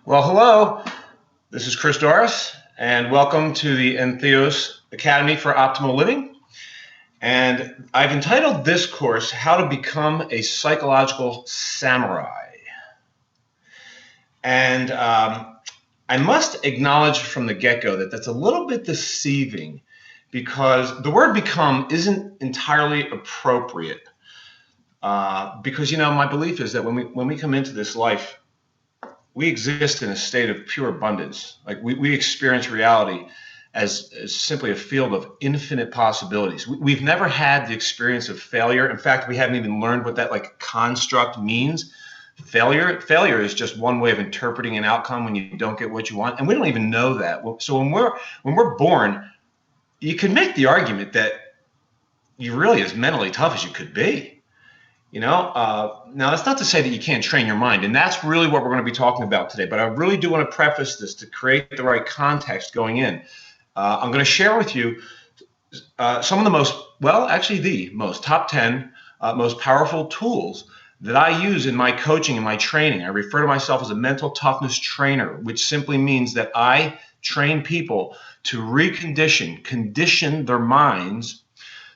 Well, hello. This is Chris Dorris, and welcome to the Entheos Academy for Optimal Living. And I've entitled this course, How to Become a Psychological Samurai. And I must acknowledge from the get-go that that's a little bit deceiving because the word become isn't entirely appropriate. Because, my belief is that when we come into this life, we exist in a state of pure abundance. Like we experience reality as simply a field of infinite possibilities. We've never had the experience of failure. In fact, we haven't even learned what that construct means. Failure is just one way of interpreting an outcome when you don't get what you want, and we don't even know that. So when we're born, you can make the argument that you're really as mentally tough as you could be. Now that's not to say that you can't train your mind, and that's really what we're going to be talking about today. But I really do want to preface this to create the right context going in. I'm going to share with you some of the most top 10 most powerful tools that I use in my coaching and my training. I refer to myself as a mental toughness trainer, which simply means that I train people to condition their minds,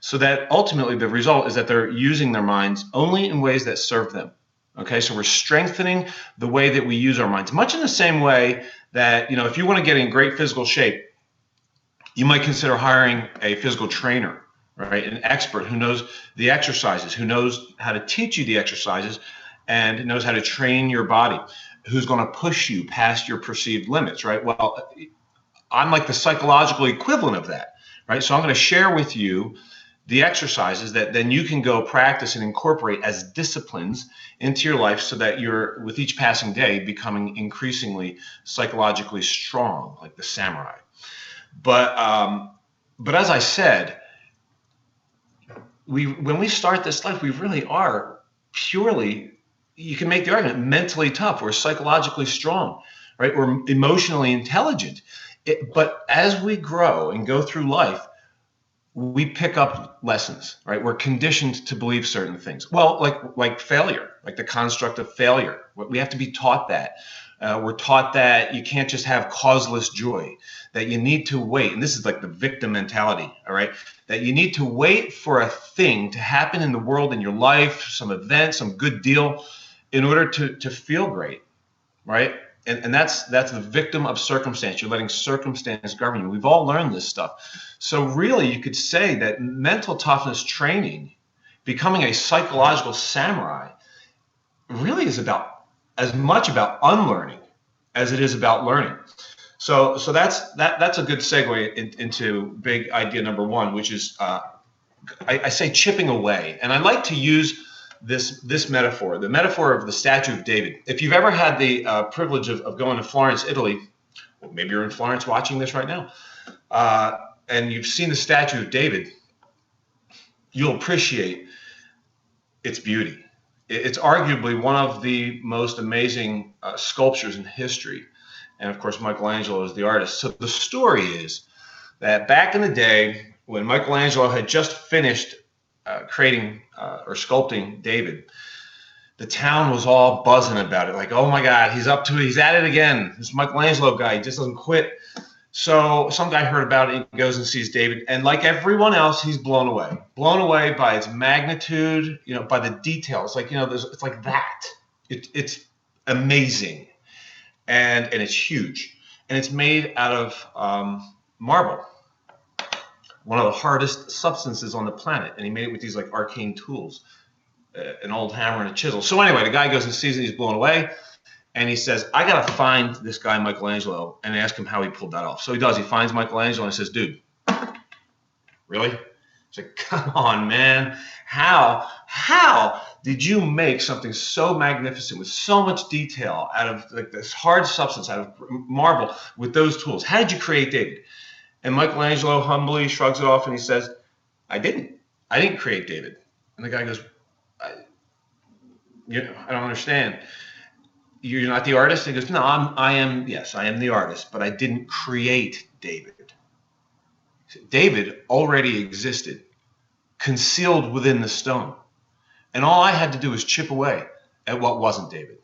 so that ultimately the result is that they're using their minds only in ways that serve them. Okay, so we're strengthening the way that we use our minds, much in the same way that, if you want to get in great physical shape, you might consider hiring a physical trainer, right? An expert who knows the exercises, who knows how to teach you the exercises, and knows how to train your body, who's going to push you past your perceived limits, right? Well, I'm like the psychological equivalent of that, right? So I'm going to share with you the exercises that then you can go practice and incorporate as disciplines into your life, so that you're, with each passing day, becoming increasingly psychologically strong, like the samurai. But as I said, when we start this life, we really are purely, you can make the argument, mentally tough. We're psychologically strong, right? We're emotionally intelligent. But as we grow and go through life, we pick up lessons, right? We're conditioned to believe certain things. Well, like failure, like the construct of failure. We have to be taught that. We're taught that you can't just have causeless joy, that you need to wait. And this is like the victim mentality, all right? That you need to wait for a thing to happen in the world, in your life, some event, some good deal, in order to feel great, right? And that's the victim of circumstance. You're letting circumstance govern you. We've all learned this stuff. So really, you could say that mental toughness training, becoming a psychological samurai, really is as much about unlearning as it is about learning. So that's a good segue into big idea number one, which is I say chipping away, and I like to use this metaphor, the metaphor of the statue of David. If you've ever had the privilege of going to Florence, Italy, well, maybe you're in Florence watching this right now, and you've seen the statue of David, you'll appreciate its beauty. It's arguably one of the most amazing sculptures in history. And of course, Michelangelo is the artist. So the story is that back in the day, when Michelangelo had just finished creating or sculpting David, the town was all buzzing about it. Like, oh my God, he's up to it. He's at it again. This Michelangelo guy, he just doesn't quit. So some guy heard about it and goes and sees David. And like everyone else, he's blown away by its magnitude, by the details. Like, it's like that. It's amazing. And it's huge. And it's made out of marble, one of the hardest substances on the planet. And he made it with these like arcane tools, an old hammer and a chisel. So anyway, the guy goes and sees it, he's blown away. And he says, I got to find this guy Michelangelo and ask him how he pulled that off. So he does. He finds Michelangelo and he says, dude, really? He's like, come on, man. How did you make something so magnificent with so much detail out of like this hard substance, out of marble, with those tools? How did you create David? And Michelangelo humbly shrugs it off and he says, I didn't create David. And the guy goes, I don't understand. You're not the artist? And he goes, no, I am the artist, but I didn't create David. David already existed, concealed within the stone. And all I had to do was chip away at what wasn't David.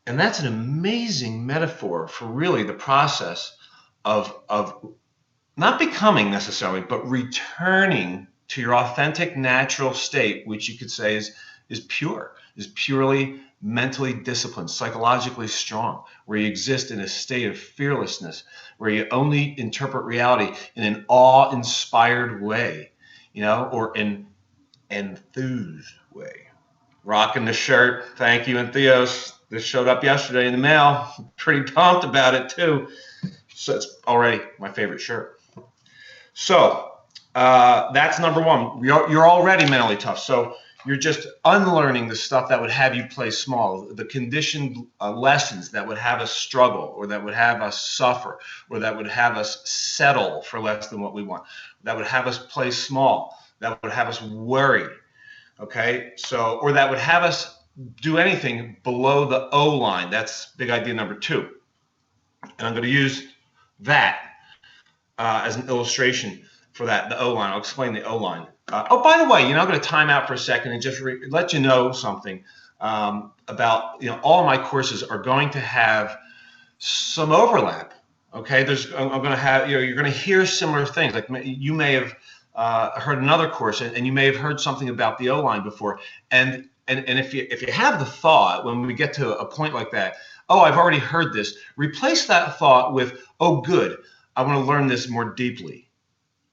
And that's an amazing metaphor for really the process of not becoming necessarily, but returning to your authentic natural state, which you could say is pure, is purely mentally disciplined, psychologically strong, where you exist in a state of fearlessness, where you only interpret reality in an awe-inspired way, or an enthused way. Rocking the shirt. Thank you, and Theos. This showed up yesterday in the mail. Pretty pumped about it too. So it's already my favorite shirt. So that's number one. You're already mentally tough. So you're just unlearning the stuff that would have you play small, the conditioned lessons that would have us struggle, or that would have us suffer, or that would have us settle for less than what we want, that would have us play small, that would have us worry. Okay, so, or that would have us do anything below the O line. That's big idea number two. And I'm going to use that as an illustration for that, the O line. I'll explain the O line. Oh, by the way, I'm going to time out for a second and just let you know something about, all of my courses are going to have some overlap. Okay, I'm going to have, you're going to hear similar things. Like you may have heard another course, and you may have heard something about the O-line before. And if you have the thought, when we get to a point like that, oh, I've already heard this, replace that thought with, oh, good, I want to learn this more deeply,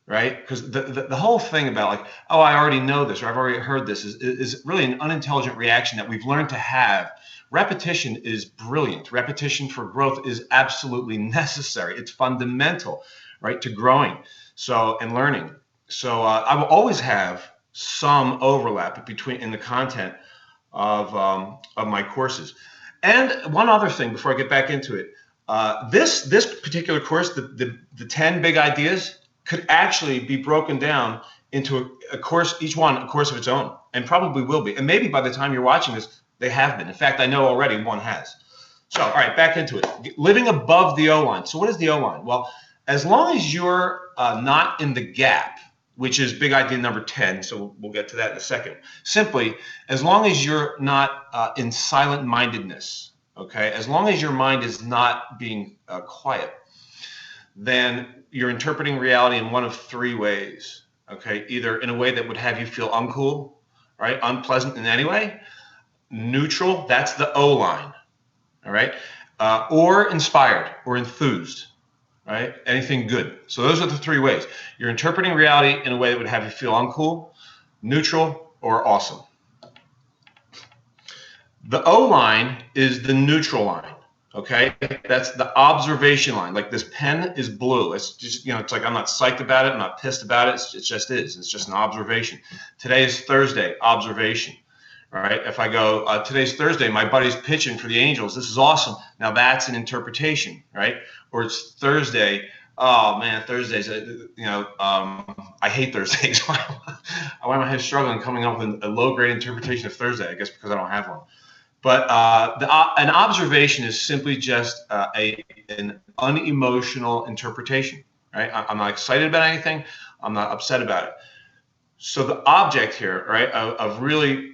right? Because the whole thing about like, oh, I already know this, or I've already heard this, is really an unintelligent reaction that we've learned to have. Repetition is brilliant. Repetition for growth is absolutely necessary. It's fundamental, right, to growing and learning. So I will always have some overlap in the content of my courses. And one other thing before I get back into it, this particular course, the 10 big ideas, could actually be broken down into a course, each one a course of its own, and probably will be. And maybe by the time you're watching this, they have been. In fact, I know already one has. So, all right, back into it. Living above the O-line. So what is the O-line? Well, as long as you're not in the gap, which is big idea number 10, so we'll get to that in a second. Simply, as long as you're not in silent mindedness, okay, as long as your mind is not being quiet, then you're interpreting reality in one of three ways, okay, either in a way that would have you feel uncool, right, unpleasant in any way, neutral, that's the O line, all right, or inspired or enthused. Right? Anything good. So those are the three ways. You're interpreting reality in a way that would have you feel uncool, neutral, or awesome. The O line is the neutral line. Okay? That's the observation line. Like this pen is blue. It's just, it's like I'm not psyched about it. I'm not pissed about it. It just is. It's just an observation. Today is Thursday. Observation. All right. If I go, today's Thursday, my buddy's pitching for the Angels. This is awesome. Now that's an interpretation, right? Or it's Thursday. Oh man, Thursdays. I hate Thursdays. Why am I struggling coming up with a low-grade interpretation of Thursday? I guess because I don't have one. But an observation is simply just an unemotional interpretation, right? I'm not excited about anything. I'm not upset about it. So the object here, right, of really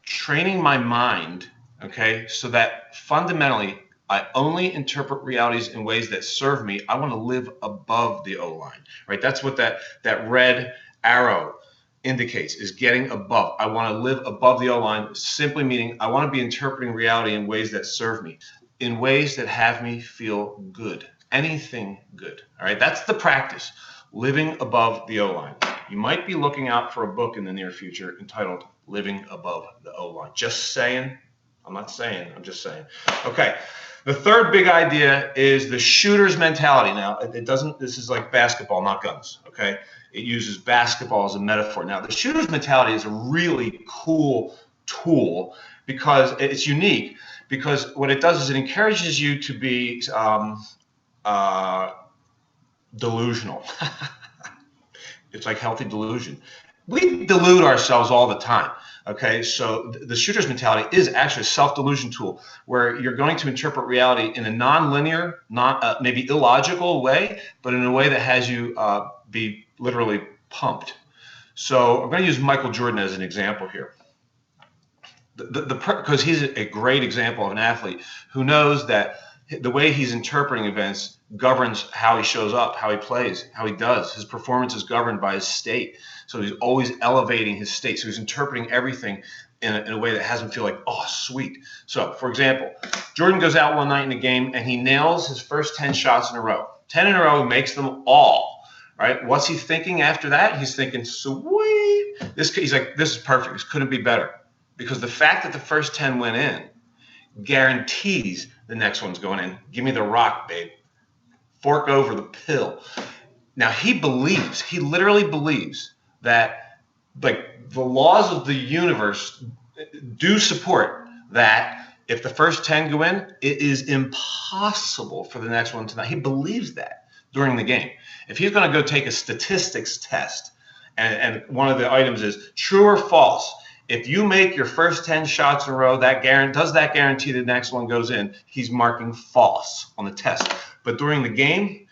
training my mind, okay, so that fundamentally I only interpret realities in ways that serve me. I want to live above the O line, right? That's what that red arrow indicates, is getting above. I want to live above the O line, simply meaning I want to be interpreting reality in ways that serve me, in ways that have me feel good, anything good, all right? That's the practice, living above the O line. You might be looking out for a book in the near future entitled Living Above the O-Line. Just saying. I'm not saying. I'm just saying. Okay. The third big idea is the shooter's mentality. Now, this is like basketball, not guns. Okay. It uses basketball as a metaphor. Now, the shooter's mentality is a really cool tool because it's unique, because what it does is it encourages you to be delusional. It's like healthy delusion. We delude ourselves all the time. Okay, so the shooter's mentality is actually a self-delusion tool where you're going to interpret reality in a non-linear, not maybe illogical way, but in a way that has you be literally pumped. So I'm going to use Michael Jordan as an example here. Because he's a great example of an athlete who knows that the way he's interpreting events governs how he shows up, how he plays, how he does. His performance is governed by his state. So he's always elevating his state. So he's interpreting everything in a way that has him feel like, oh, sweet. So, for example, Jordan goes out one night in a game and he nails his first 10 shots in a row. 10 in a row, he makes them all. Right? What's he thinking after that? He's thinking, sweet. He's like, this is perfect. This couldn't be better. Because the fact that the first 10 went in guarantees the next one's going in. Give me the rock, babe. Fork over the pill. Now, he literally believes that, like, the laws of the universe do support that if the first 10 go in, it is impossible for the next one to not. He believes that during the game. If he's going to go take a statistics test, and one of the items is true or false, if you make your first 10 shots in a row, does that guarantee the next one goes in? He's marking false on the test. But during the game,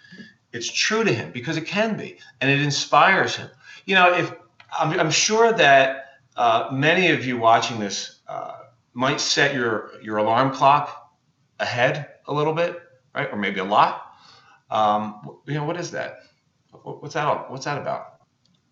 it's true to him because it can be, and it inspires him. You know, if I'm sure that many of you watching this might set your alarm clock ahead a little bit, right, or maybe a lot. You know, what is that? What's that about?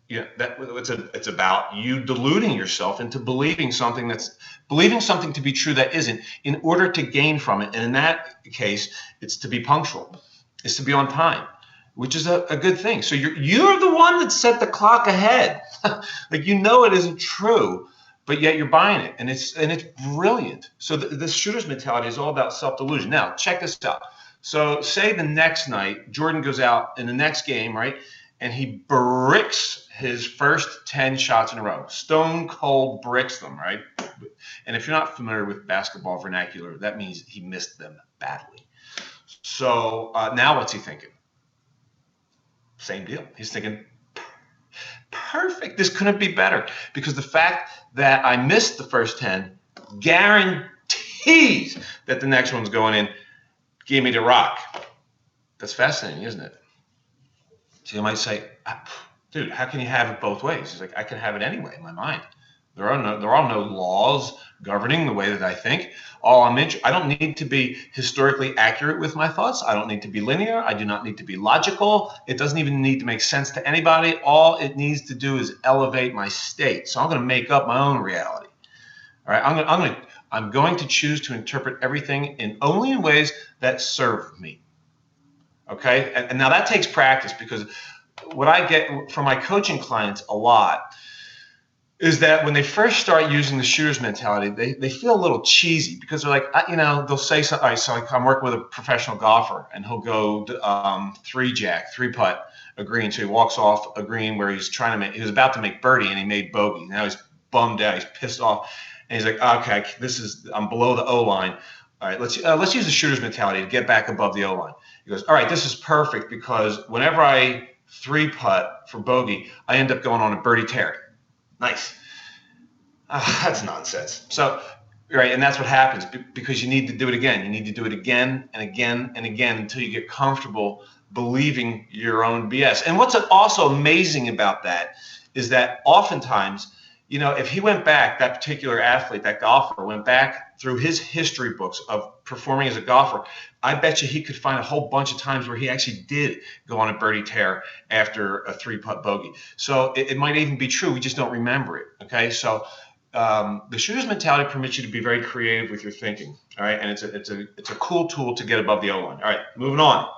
Yeah, it's about you deluding yourself into believing something to be true that isn't, in order to gain from it. And in that case, it's to be punctual, it's to be on time, which is a good thing. So you're the one that set the clock ahead. Like, you know it isn't true, but yet you're buying it, and it's brilliant. So the shooter's mentality is all about self-delusion. Now, check this out. So say the next night, Jordan goes out in the next game, right? And he bricks his first 10 shots in a row. Stone cold bricks them, right? And if you're not familiar with basketball vernacular, that means he missed them badly. So now what's he thinking? Same deal. He's thinking, perfect. This couldn't be better. Because the fact that I missed the first 10 guarantees that the next one's going in. Give me the rock. That's fascinating, isn't it? So you might say, dude, how can you have it both ways? He's like, I can have it anyway in my mind. There are no laws governing the way that I think. I don't need to be historically accurate with my thoughts. I don't need to be linear. I do not need to be logical. It doesn't even need to make sense to anybody. All it needs to do is elevate my state. So I'm going to make up my own reality. All right, I'm going to choose to interpret everything only in ways that serve me. Okay, and now that takes practice, because what I get from my coaching clients a lot is that when they first start using the shooter's mentality, they feel a little cheesy, because they're like, they'll say something. All right, so I'm working with a professional golfer, and he'll go 3-putt a green. So he walks off a green where he was about to make birdie, and he made bogey. Now he's bummed out, he's pissed off, and he's like, okay, I'm below the O line. All right, let's use the shooter's mentality to get back above the O line. He goes, all right, this is perfect, because whenever I 3-putt for bogey, I end up going on a birdie tear. Nice. That's nonsense. So, right, and that's what happens, because you need to do it again. You need to do it again and again and again until you get comfortable believing your own BS. And what's also amazing about that is that oftentimes, if he went back, that particular athlete, that golfer, went back through his history books of performing as a golfer, I bet you he could find a whole bunch of times where he actually did go on a birdie tear after a 3-putt bogey. So it might even be true. We just don't remember it. Okay. So the shooter's mentality permits you to be very creative with your thinking. All right. And it's a cool tool to get above the O line. All right. Moving on.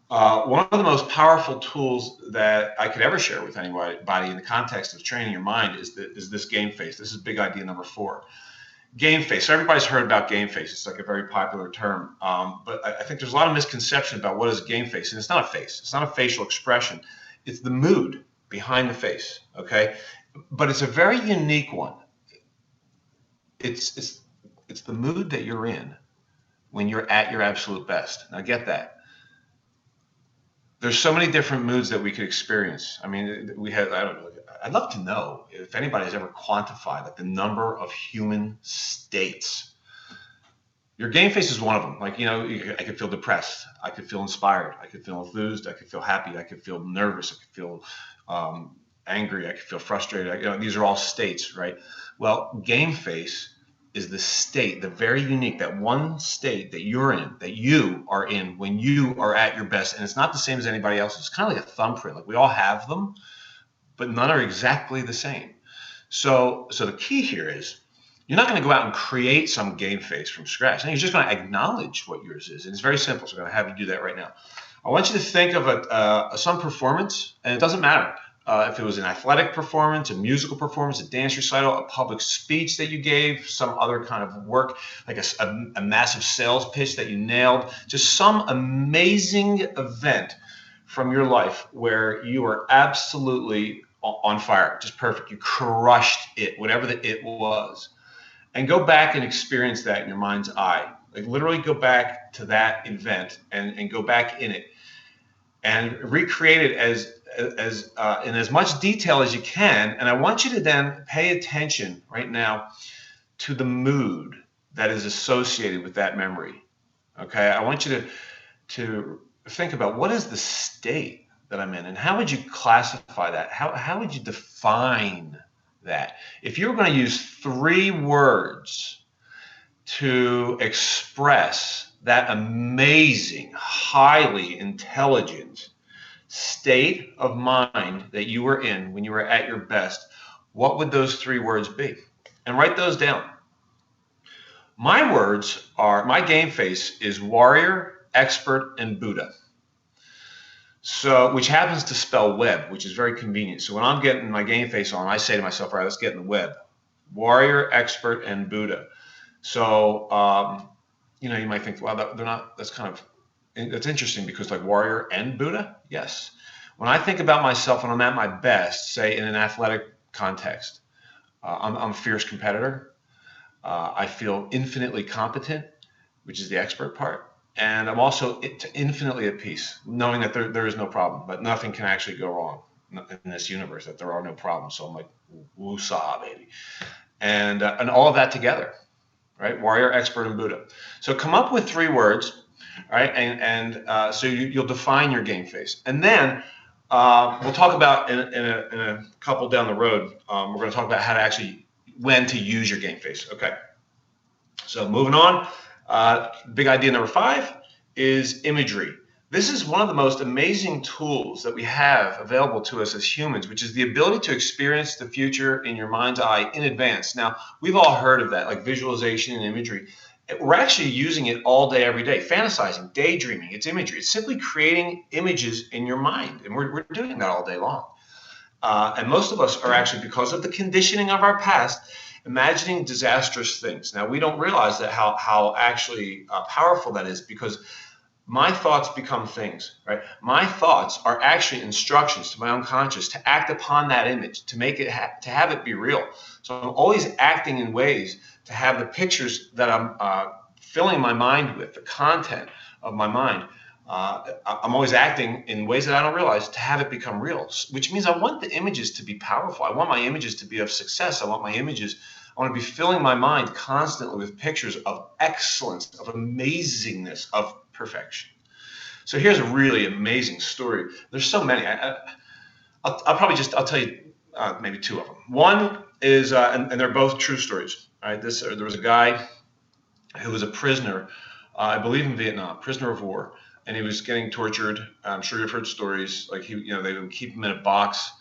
One of the most powerful tools that I could ever share with anybody in the context of training your mind is this game face. This is big idea number 4. Game face. So everybody's heard about game face. It's like a very popular term. But I think there's a lot of misconception about what is game face. And it's not a face. It's not a facial expression. It's the mood behind the face. Okay? But it's a very unique one. It's the mood that you're in when you're at your absolute best. Now get that. There's so many different moods that we could experience. I mean, I don't know. I'd love to know if anybody's ever quantified like the number of human states. Your game face is one of them. Like, I could feel depressed. I could feel inspired. I could feel enthused. I could feel happy. I could feel nervous. I could feel angry, I could feel frustrated. These are all states, right? Well, game face is the state, the very unique, that one state that you're in, that you are in when you are at your best. And it's not the same as anybody else. It's kind of like a thumbprint. Like we all have them, but none are exactly the same. So the key here is you're not going to go out and create some game face from scratch. And you're just going to acknowledge what yours is. And it's very simple. So I'm going to have you do that right now. I want you to think of some performance, and it doesn't matter if it was an athletic performance, a musical performance, a dance recital, a public speech that you gave, some other kind of work, like a massive sales pitch that you nailed, just some amazing event from your life where you were absolutely on fire, just perfect. You crushed it, whatever the it was. And go back and experience that in your mind's eye. Like literally go back to that event and go back in it and recreate it in as much detail as you can. And I want you to then pay attention right now to the mood that is associated with that memory. Okay, I want you to think about what is the state that I'm in, and how would you classify that? How would you define that? If you were going to use 3 words to express that amazing, highly intelligent state of mind that you were in when you were at your best, what would those 3 words be? And write those down. My game face is warrior, expert, and Buddha. So, which happens to spell web, which is very convenient. So when I'm getting my game face on, I say to myself, all right, let's get in the web. Warrior, expert, and Buddha. So, you might think, well, that's interesting because like warrior and Buddha? Yes. When I think about myself when I'm at my best, say in an athletic context, I'm a fierce competitor. I feel infinitely competent, which is the expert part. And I'm also infinitely at peace, knowing that there is no problem, but nothing can actually go wrong in this universe, that there are no problems. So I'm like, woosah, baby. And all of that together, right? Warrior, expert, and Buddha. So come up with 3 words, right? And so you'll define your game face. And then we'll talk about in a couple down the road, we're going to talk about when to use your game face. Okay. So moving on. Big idea number 5 is imagery. This is one of the most amazing tools that we have available to us as humans, which is the ability to experience the future in your mind's eye in advance. Now, we've all heard of that, like visualization and imagery. We're actually using it all day, every day. Fantasizing, daydreaming, it's imagery. It's simply creating images in your mind, and we're doing that all day long. And most of us are actually, because of the conditioning of our past, imagining disastrous things. Now, we don't realize that how actually powerful that is, because my thoughts become things, right? My thoughts are actually instructions to my unconscious to act upon that image, to make it to have it be real. So I'm always acting in ways to have the pictures that I'm filling my mind with, the content of my mind. I'm always acting in ways that I don't realize to have it become real, which means I want the images to be powerful. I want my images to be of success. I want to be filling my mind constantly with pictures of excellence, of amazingness, of perfection. So here's a really amazing story. There's so many. I'll tell you maybe 2 of them. One is, and they're both true stories. All right, there was a guy who was a prisoner, I believe in Vietnam, prisoner of war. And he was getting tortured. I'm sure you've heard stories like they would keep him in a box,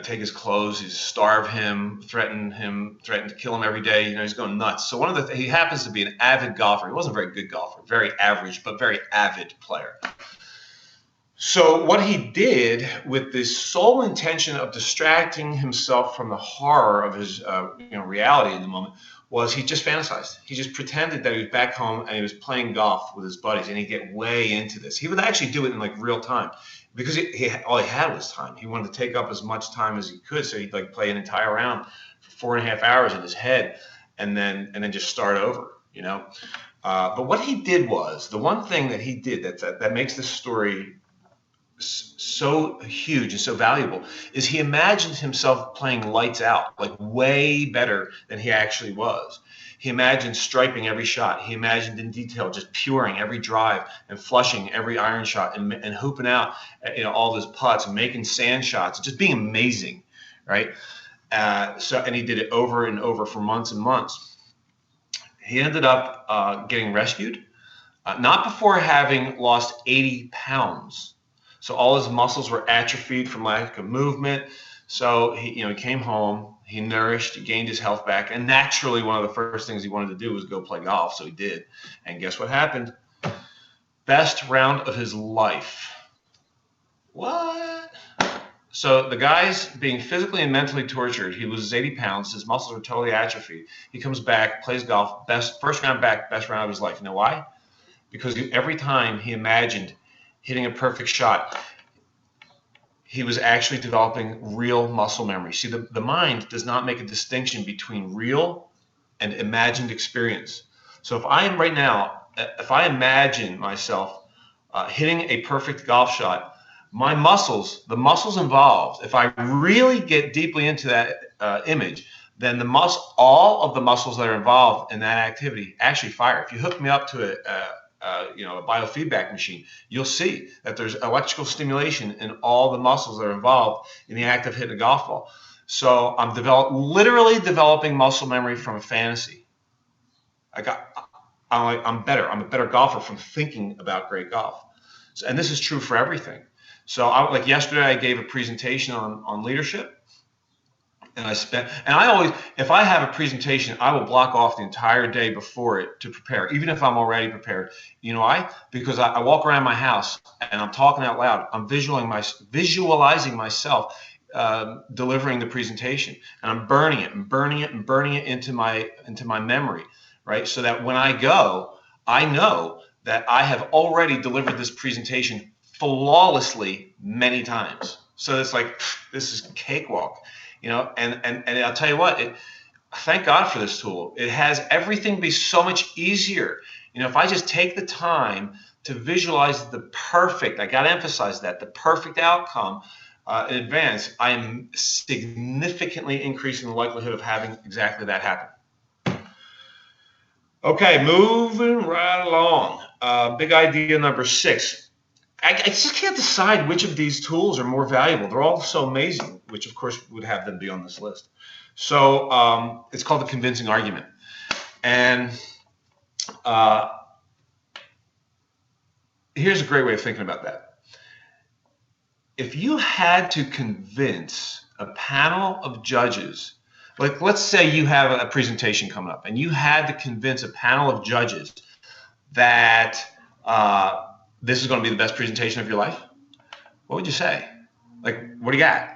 take his clothes, starve him, threaten to kill him every day. He's going nuts. So he happens to be an avid golfer. He wasn't a very good golfer, very average, but very avid player. So what he did with this sole intention of distracting himself from the horror of his reality in the moment was he just fantasized. He just pretended that he was back home and he was playing golf with his buddies, and he'd get way into this. He would actually do it in like real time because all he had was time. He wanted to take up as much time as he could, so he'd like play an entire round for 4.5 hours in his head, and then just start over. But what he did was, the one thing that he did that makes this story so huge and so valuable is he imagined himself playing lights out, like way better than he actually was. He imagined striping every shot. He imagined in detail just puring every drive and flushing every iron shot and hooping out, all those putts and making sand shots, just being amazing, right? And he did it over and over for months and months. He ended up getting rescued, not before having lost 80 pounds. So all his muscles were atrophied from lack of movement. So he came home, he nourished, he gained his health back, and naturally one of the first things he wanted to do was go play golf. So he did, and guess what happened? Best round of his life. What? So the guy's being physically and mentally tortured. He loses 80 pounds. His muscles are totally atrophied. He comes back, plays golf, first round back, best round of his life. You know why? Because every time he imagined hitting a perfect shot, he was actually developing real muscle memory. See, the mind does not make a distinction between real and imagined experience. So if I imagine myself hitting a perfect golf shot, my muscles, the muscles involved, if I really get deeply into that image, then all of the muscles that are involved in that activity actually fire. If you hook me up to a biofeedback machine, you'll see that there's electrical stimulation in all the muscles that are involved in the act of hitting a golf ball. So I'm literally developing muscle memory from a fantasy. I'm better. I'm a better golfer from thinking about great golf. So, and this is true for everything. So like yesterday, I gave a presentation on leadership. And I always, if I have a presentation, I will block off the entire day before it to prepare, even if I'm already prepared. You know why? Because I walk around my house and I'm talking out loud. I'm visualizing myself delivering the presentation, and I'm burning it into my memory, right? So that when I go, I know that I have already delivered this presentation flawlessly many times. So it's like, this is cakewalk. And I'll tell you what, thank God for this tool. It has everything be so much easier. If I just take the time to visualize the perfect, I got to emphasize that, the perfect outcome in advance, I am significantly increasing the likelihood of having exactly that happen. Okay, moving right along. Big idea number 6. I just can't decide which of these tools are more valuable. They're all so amazing, which of course would have them be on this list. So it's called the convincing argument. And here's a great way of thinking about that. If you had to convince a panel of judges, like let's say you have a presentation coming up and you had to convince a panel of judges that this is going to be the best presentation of your life, what would you say? Like, what do you got?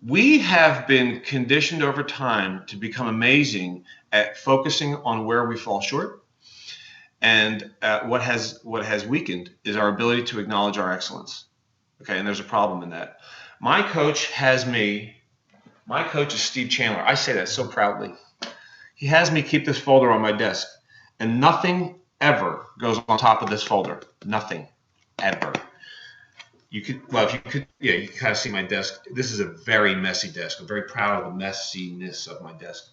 We have been conditioned over time to become amazing at focusing on where we fall short. And what has weakened is our ability to acknowledge our excellence. Okay, and there's a problem in that. My coach is Steve Chandler. I say that so proudly. He has me keep this folder on my desk, and nothing ever goes on top of this folder. Nothing ever. You can kind of see my desk. This is a very messy desk. I'm very proud of the messiness of my desk.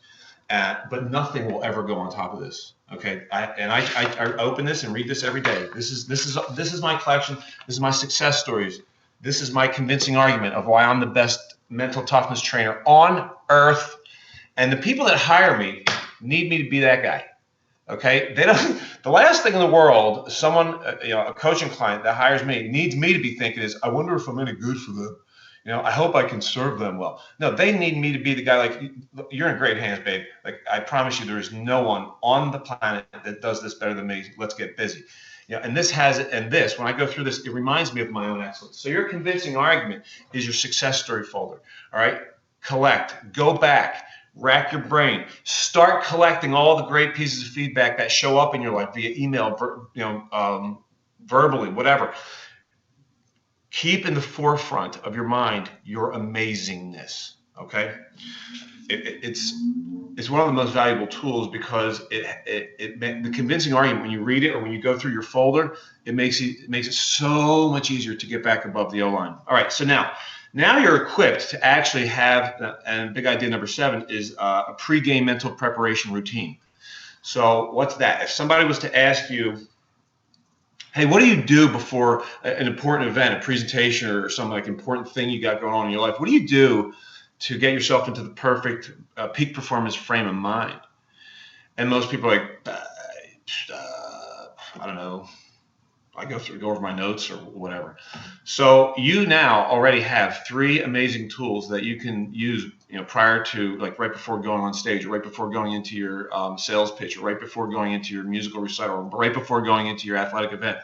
But nothing will ever go on top of this. Okay, I open this and read this every day. This is my collection. This is my success stories. This is my convincing argument of why I'm the best mental toughness trainer on earth. And the people that hire me need me to be that guy. Okay, the last thing in the world, someone, a coaching client that hires me needs me to be thinking is, I wonder if I'm any good for them. I hope I can serve them well. No, they need me to be the guy. Like, you're in great hands, babe. Like, I promise you, there is no one on the planet that does this better than me. Let's get busy. And when I go through this, it reminds me of my own excellence. So your convincing argument is your success story folder. All right, collect, go back. Rack your brain. Start collecting all the great pieces of feedback that show up in your life via email, verbally, whatever. Keep in the forefront of your mind your amazingness. Okay, it's one of the most valuable tools because the convincing argument, when you read it or when you go through your folder, it makes it so much easier to get back above the O line. All right, so now Now you're equipped to actually have, and big idea number 7 is a pregame mental preparation routine. So what's that? If somebody was to ask you, hey, what do you do before an important event, a presentation, or some like important thing you got going on in your life? What do you do to get yourself into the perfect peak performance frame of mind? And most people are like, I don't know. I go over my notes or whatever. So you now already have 3 amazing tools that you can use, prior to, like, right before going on stage, or right before going into your sales pitch, or right before going into your musical recital, or right before going into your athletic event.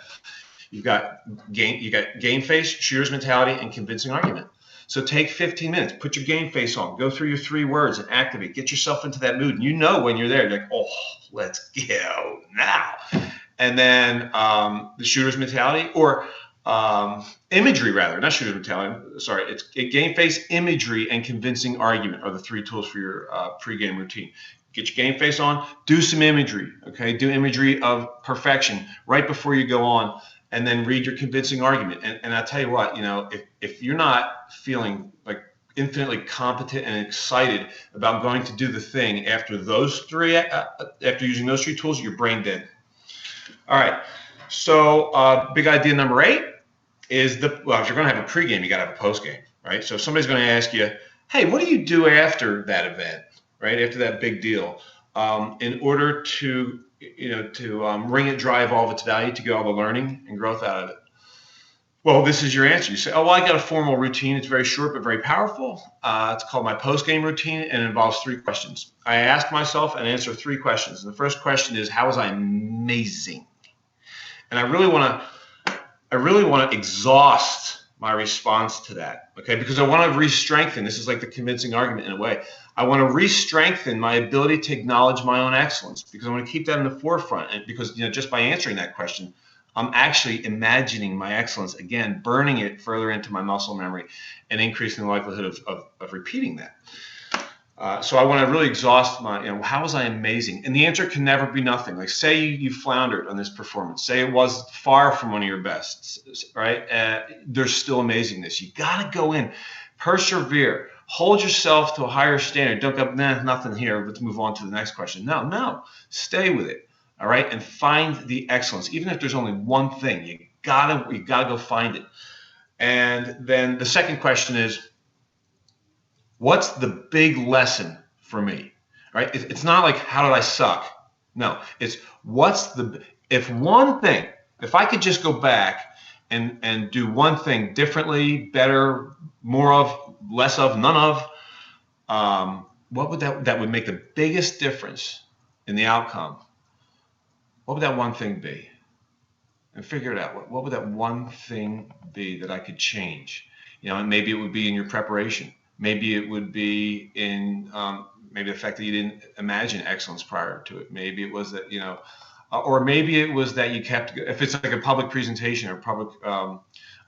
You got game face, shooter's mentality, and convincing argument. So take 15 minutes, put your game face on, go through your 3 words and activate, get yourself into that mood. And when you're there, you're like, oh, let's go now. And then the shooter's mentality, or imagery rather, not shooter's mentality, sorry, it's game face, imagery, and convincing argument are the 3 tools for your pregame routine. Get your game face on, do some imagery, okay? Do imagery of perfection right before you go on, and then read your convincing argument. And I tell you what, if you're not feeling like infinitely competent and excited about going to do the thing after those 3, after using those 3 tools, you're brain dead. All right, so big idea number 8 is if you're going to have a pregame, you got to have a postgame, right? So if somebody's going to ask you, hey, what do you do after that event, right? After that big deal, in order to, ring it, drive all of its value, to get all the learning and growth out of it. Well, this is your answer. You say, oh, well, I got a formal routine. It's very short but very powerful. It's called my post-game routine, and it involves 3 questions. I ask myself and answer 3 questions. And the first question is, how was I amazing? And I really want to exhaust my response to that, okay? Because I want to re-strengthen. This is like the convincing argument in a way. I want to re-strengthen my ability to acknowledge my own excellence, because I want to keep that in the forefront. And because, just by answering that question, I'm actually imagining my excellence again, burning it further into my muscle memory, and increasing the likelihood of repeating that. So I want to really exhaust my, how was I amazing? And the answer can never be nothing. Like, say you floundered on this performance. Say it was far from one of your best, right? There's still amazingness. You got to go in, persevere, hold yourself to a higher standard. Don't go, nah, nothing here. Let's move on to the next question. No, stay with it. All right, and find the excellence. Even if there's only one thing, you gotta go find it. And then the second question is, what's the big lesson for me? All right, it's not like, how did I suck? No, it's if I could just go back and do one thing differently, better, more of, less of, none of, what would that would make the biggest difference in the outcome? What would that one thing be? And figure it out. What would that one thing be that I could change? And maybe it would be in your preparation. Maybe it would be in maybe the fact that you didn't imagine excellence prior to it. Maybe it was that, or maybe it was that you kept, if it's like a public presentation or public a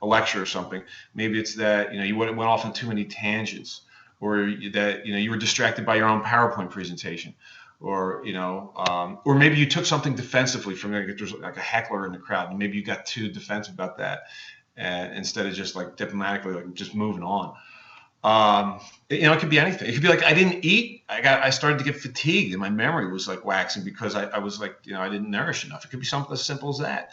lecture or something, maybe it's that, you went off on too many tangents, or that, you were distracted by your own PowerPoint presentation. Or or maybe you took something defensively from there's like a heckler in the crowd, and maybe you got too defensive about that, instead of just like diplomatically, like just moving on. It could be anything. It could be like, I didn't eat. I started to get fatigued, and my memory was like waxing because I was like, I didn't nourish enough. It could be something as simple as that.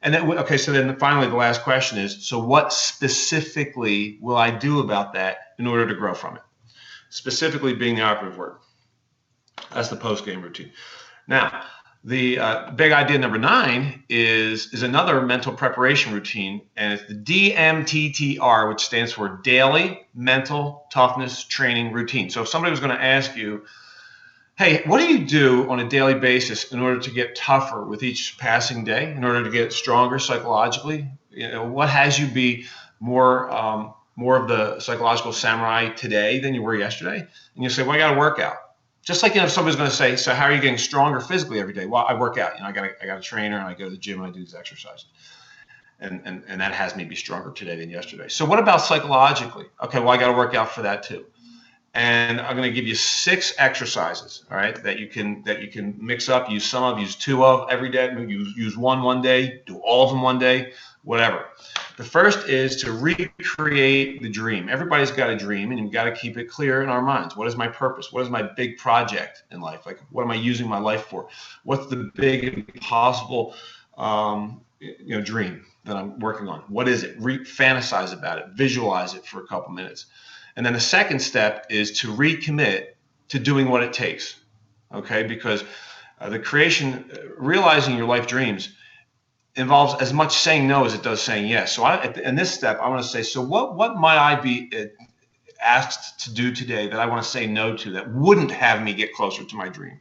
And then, okay, so then finally the last question is, so what specifically will I do about that in order to grow from it? Specifically being the operative word. That's the post-game routine. Now, the big idea number 9 is another mental preparation routine, and it's the DMTTR, which stands for Daily Mental Toughness Training Routine. So if somebody was going to ask you, hey, what do you do on a daily basis in order to get tougher with each passing day, in order to get stronger psychologically? What has you be more of the psychological samurai today than you were yesterday? And you say, well, I got to work out. Just like, if somebody's going to say, so how are you getting stronger physically every day? Well, I work out. I got a trainer, and I go to the gym, and I do these exercises. And that has me be stronger today than yesterday. So what about psychologically? Okay, well, I got to work out for that too. And I'm going to give you 6 exercises, all right, that you can mix up, use some of, use 2 of every day. Use one day, do all of them one day, whatever. The first is to recreate the dream. Everybody's got a dream, and you've got to keep it clear in our minds. What is my purpose? What is my big project in life? Like, what am I using my life for? What's the big impossible dream that I'm working on? What is it? Fantasize about it. Visualize it for a couple minutes. And then the second step is to recommit to doing what it takes. Okay, because realizing your life dreams involves as much saying no as it does saying yes. So in this step, I want to say, so what might I be asked to do today that I want to say no to that wouldn't have me get closer to my dream?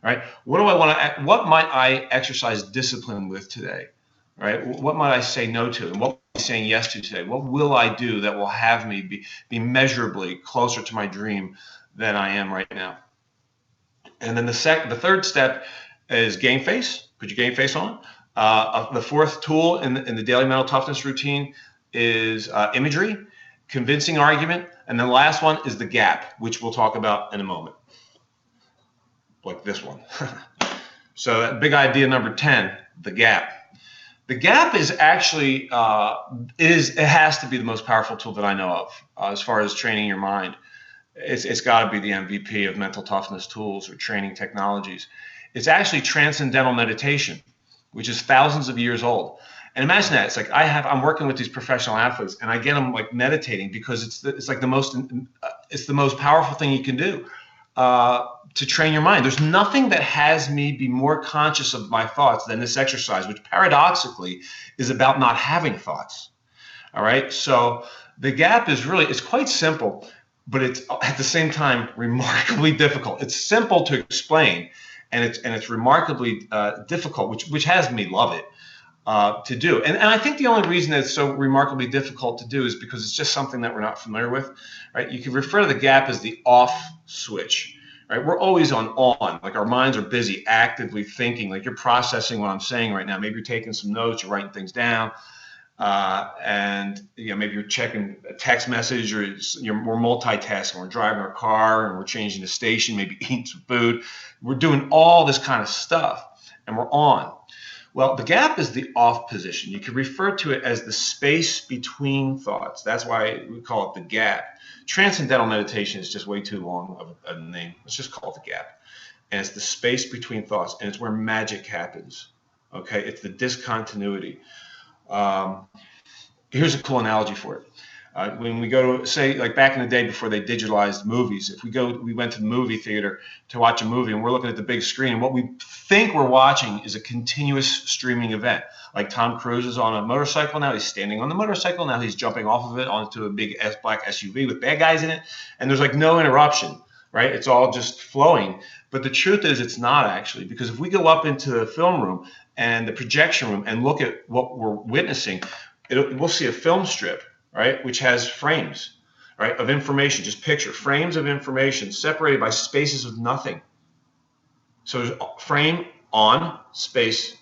Right? What might I exercise discipline with today? Right? What might I say no to, and what am I saying yes to today? What will I do that will have me be measurably closer to my dream than I am right now? And then the third step is game face. Put your game face on. The fourth tool in the daily mental toughness routine is imagery, convincing argument, and then the last one is the gap, which we'll talk about in a moment, like this one. So that big idea number 10, the gap. The gap is actually it has to be the most powerful tool that I know of as far as training your mind. It's got to be the MVP of mental toughness tools or training technologies. It's actually transcendental meditation, which is thousands of years old. And imagine that. It's like I'm working with these professional athletes, and I get them like meditating because it's the most powerful thing you can do to train your mind. There's nothing that has me be more conscious of my thoughts than this exercise, which paradoxically is about not having thoughts. All right. So the gap it's quite simple, but it's at the same time remarkably difficult. It's simple to explain, and it's remarkably difficult, which has me love it to do. And I think the only reason that it's so remarkably difficult to do is because it's just something that we're not familiar with, right? You can refer to the gap as the off switch, right? We're always on, like our minds are busy, actively thinking, like you're processing what I'm saying right now. Maybe you're taking some notes, you're writing things down, and maybe you're checking a text message, or we're multitasking. We're driving our car and we're changing the station, maybe eating some food. We're doing all this kind of stuff, and we're on. Well, the gap is the off position. You can refer to it as the space between thoughts. That's why we call it the gap. Transcendental meditation is just way too long of a name. Let's just call it the gap. And it's the space between thoughts, and it's where magic happens. Okay, it's the discontinuity. Here's a cool analogy for it. When we go to, say, like back in the day before they digitalized movies, if we went to the movie theater to watch a movie, and we're looking at the big screen, and what we think we're watching is a continuous streaming event. Like Tom Cruise is on a motorcycle now, he's standing on the motorcycle, now he's jumping off of it onto a big black SUV with bad guys in it, and there's like no interruption, right? It's all just flowing. But the truth is it's not actually, because if we go up into the film room and the projection room and look at what we're witnessing, we'll see a film strip, right, which has frames, right, of information. Just picture frames of information separated by spaces of nothing. So there's frame on, space,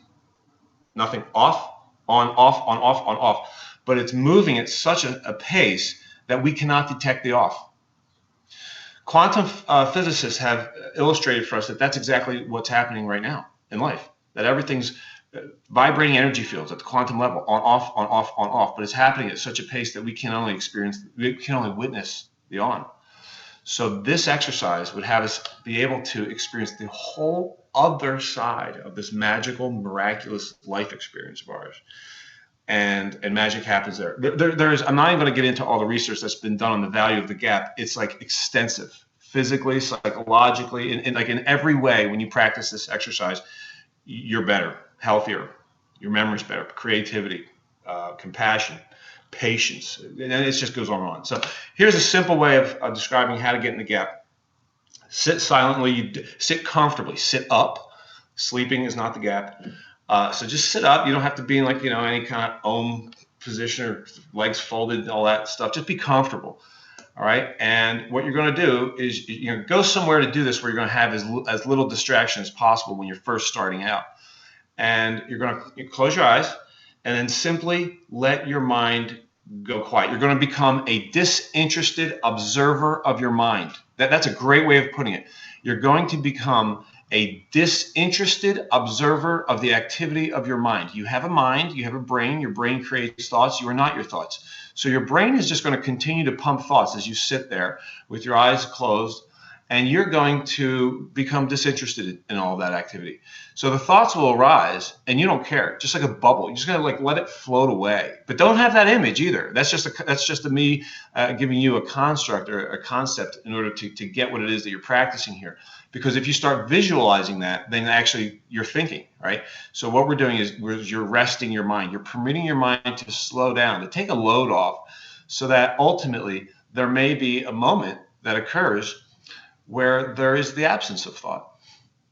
nothing, off, on, off, on, off, on, off. But it's moving at such a pace that we cannot detect the off. Quantum physicists have illustrated for us that that's exactly what's happening right now in life, that everything's vibrating energy fields at the quantum level, on, off, on, off, on, off, but it's happening at such a pace that we can only witness the on. So this exercise would have us be able to experience the whole other side of this magical, miraculous life experience of ours. And magic happens there. I'm not even going to get into all the research that's been done on the value of the gap. It's like extensive, physically, psychologically, in every way. When you practice this exercise, you're better, healthier, your memory's better, creativity, compassion, patience, and it just goes on and on. So here's a simple way of describing how to get in the gap. Sit silently, sit comfortably, sit up. Sleeping is not the gap. So just sit up. You don't have to be in any kind of Om position or legs folded, all that stuff. Just be comfortable. All right. And what you're going to do is go somewhere to do this where you're going to have as little distraction as possible when you're first starting out. And you're going to close your eyes and then simply let your mind go quiet. You're going to become a disinterested observer of your mind. That's a great way of putting it. You're going to become a disinterested observer of the activity of your mind. You have a mind, you have a brain, your brain creates thoughts, you are not your thoughts. So your brain is just going to continue to pump thoughts as you sit there with your eyes closed, and you're going to become disinterested in all of that activity. So the thoughts will arise, and you don't care, just like a bubble. You're just going to like let it float away, but don't have that image either. That's just me giving you a construct or a concept in order to get what it is that you're practicing here. Because if you start visualizing that, then actually you're thinking, right? So what we're doing is you're resting your mind. You're permitting your mind to slow down, to take a load off, so that ultimately there may be a moment that occurs where there is the absence of thought,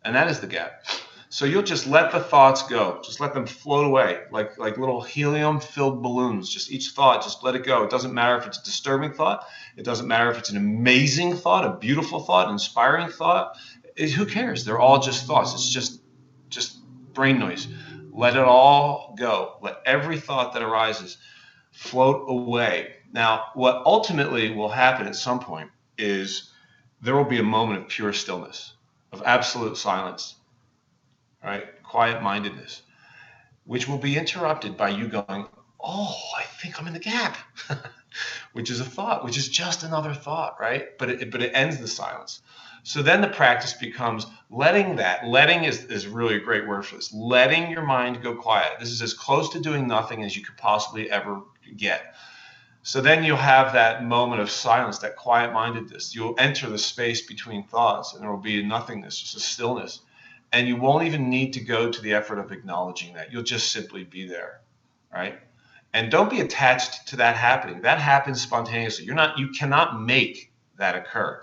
and that is the gap. So you'll just let the thoughts go, just let them float away like little helium-filled balloons. Just each thought, just let it go. It doesn't matter if it's a disturbing thought. It doesn't matter if it's an amazing thought, a beautiful thought, an inspiring thought. Who cares? They're all just thoughts. It's just brain noise. Let it all go. Let every thought that arises float away. Now, what ultimately will happen at some point is there will be a moment of pure stillness, of absolute silence, right? Quiet-mindedness, which will be interrupted by you going, oh, I think I'm in the gap, which is a thought, which is just another thought, right? But it ends the silence. So then the practice becomes letting that. Letting is really a great word for this. Letting your mind go quiet. This is as close to doing nothing as you could possibly ever get. So then you'll have that moment of silence, that quiet-mindedness. You'll enter the space between thoughts, and there will be nothingness, just a stillness. And you won't even need to go to the effort of acknowledging that. You'll just simply be there, right? And don't be attached to that happening. That happens spontaneously. You cannot make that occur.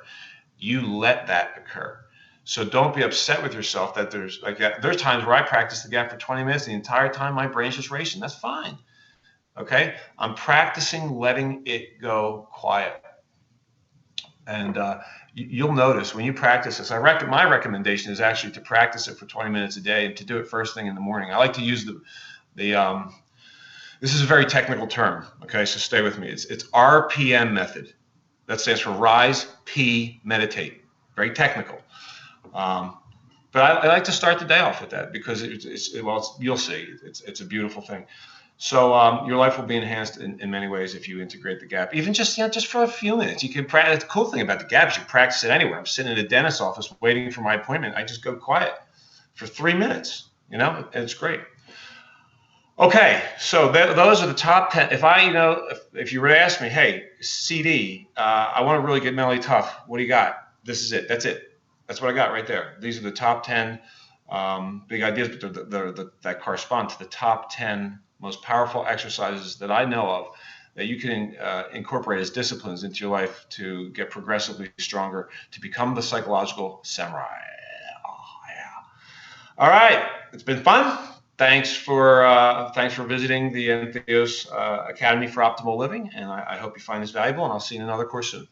You let that occur. So don't be upset with yourself that there's like that. There's times where I practice the gap for 20 minutes. The entire time my brain's just racing. That's fine. Okay, I'm practicing letting it go quiet, and you'll notice when you practice this. My recommendation is actually to practice it for 20 minutes a day and to do it first thing in the morning. I like to use this is a very technical term. Okay, so stay with me. It's RPM method. That stands for Rise, P, Meditate. Very technical. But I like to start the day off with that because you'll see it's a beautiful thing. So your life will be enhanced in many ways if you integrate the gap. Even just for a few minutes. You can practice. The cool thing about the gap is you practice it anywhere. I'm sitting in a dentist's office waiting for my appointment. I just go quiet for 3 minutes. And it's great. Okay, so those are the top 10. If you were to ask me, hey, CD, I want to really get mentally tough. What do you got? This is it. That's it. That's what I got right there. These are the top 10 big ideas, but that correspond to the top 10 most powerful exercises that I know of that you can incorporate as disciplines into your life to get progressively stronger, to become the psychological samurai. Oh, yeah. All right, it's been fun. Thanks for visiting the Entheos Academy for Optimal Living, and I hope you find this valuable, and I'll see you in another course soon.